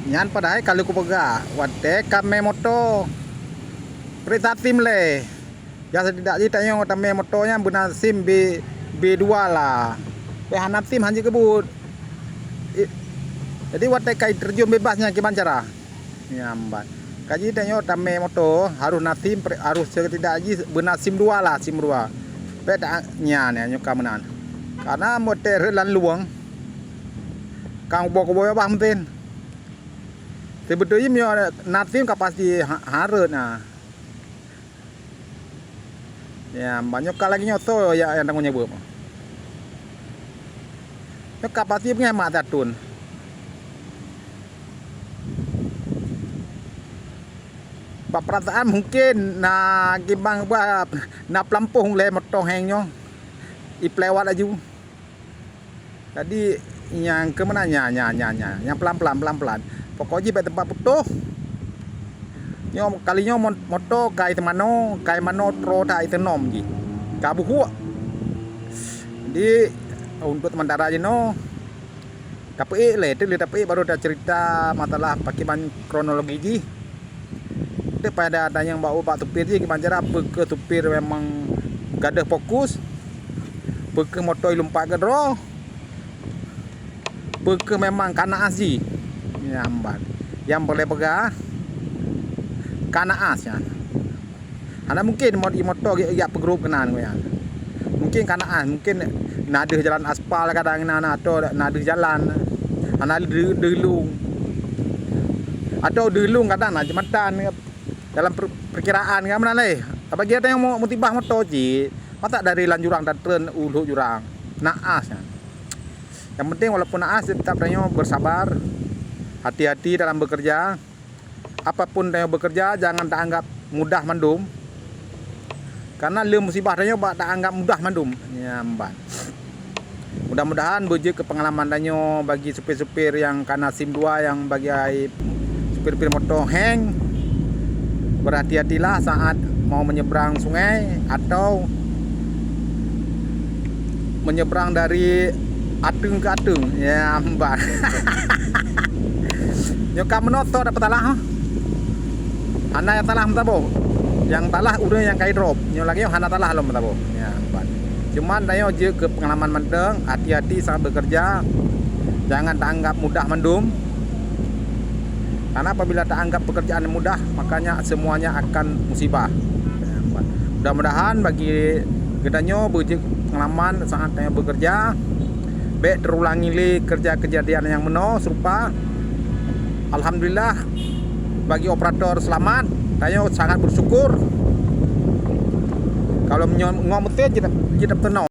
Nyan padahal kalau ku pega wate kame moto perintah tim le ya tidak ditanya tame motonya benar sim B2 lah hanap tim hanji kebut. Jadi wate kai terjun bebasnya gimana cara nyambat kaji tanya tame moto harus nasim harus tidak aji benar sim 2 lah sim 2 beda nyan ya nyoka menan karena motor lan luang kang bokoboy bah menten sebetulnya mio nasim kapasi harus nah ya banyak lagi nyoto ya yang tangguhnya bu kapasi punya mak tatun perasaan mungkin na gibang ba na pelampung le motong hengnya iplewat aju jadi yang kemana yang pelan pokoknya pada tempat putuh nyo kalinya moto kai mano tro tai tenom ji kabu huak di untuk sementara aja no tapi tapi baru ada cerita masalah pakiman kronologi ji pada ada yang bawa pak tupir ji gimana cara ke tupir memang gadah fokus ke moto lompat ke draw ke memang kana asi nyambat yang boleh pegang kana asnya ada mungkin moto ya pegrup kenan ya mungkin kana as mungkin nada jalan aspal kadang atau nada jalan ana delung kadang nah jembatan dalam perkiraan kan mana leh bagi ada yang mau mutibah moto ji mata dari lanjurang dan tren ulu jurang naasnya yang penting walaupun naas tetap tanya bersabar hati-hati dalam bekerja apapun tanya bekerja jangan tak anggap mudah mandum karena le musibah tanya tak anggap mudah mandum nyamban mudah-mudahan beje ke pengalaman tanya bagi supir-supir yang kana SIM 2 yang bagi supir-supir motor hang berhati-hatilah saat mau menyeberang sungai atau menyeberang dari atung ke atung ya mbak nyoka menoto dapat talah hana yang talah mentabo yang talah udah yang kai drop nyo lagi hana talah lo mentabo ya mbak cuman tayo je ke pengalaman mendeng hati-hati saat bekerja jangan tak anggap mudah mendum karena apabila tak anggap pekerjaan mudah makanya semuanya akan musibah ya, mudah-mudahan bagi gedanyo pengalaman saat saya bekerja baik terulangi li kerja kejadian yang serupa alhamdulillah bagi operator selamat saya sangat bersyukur kalau ngomotin tidak tenang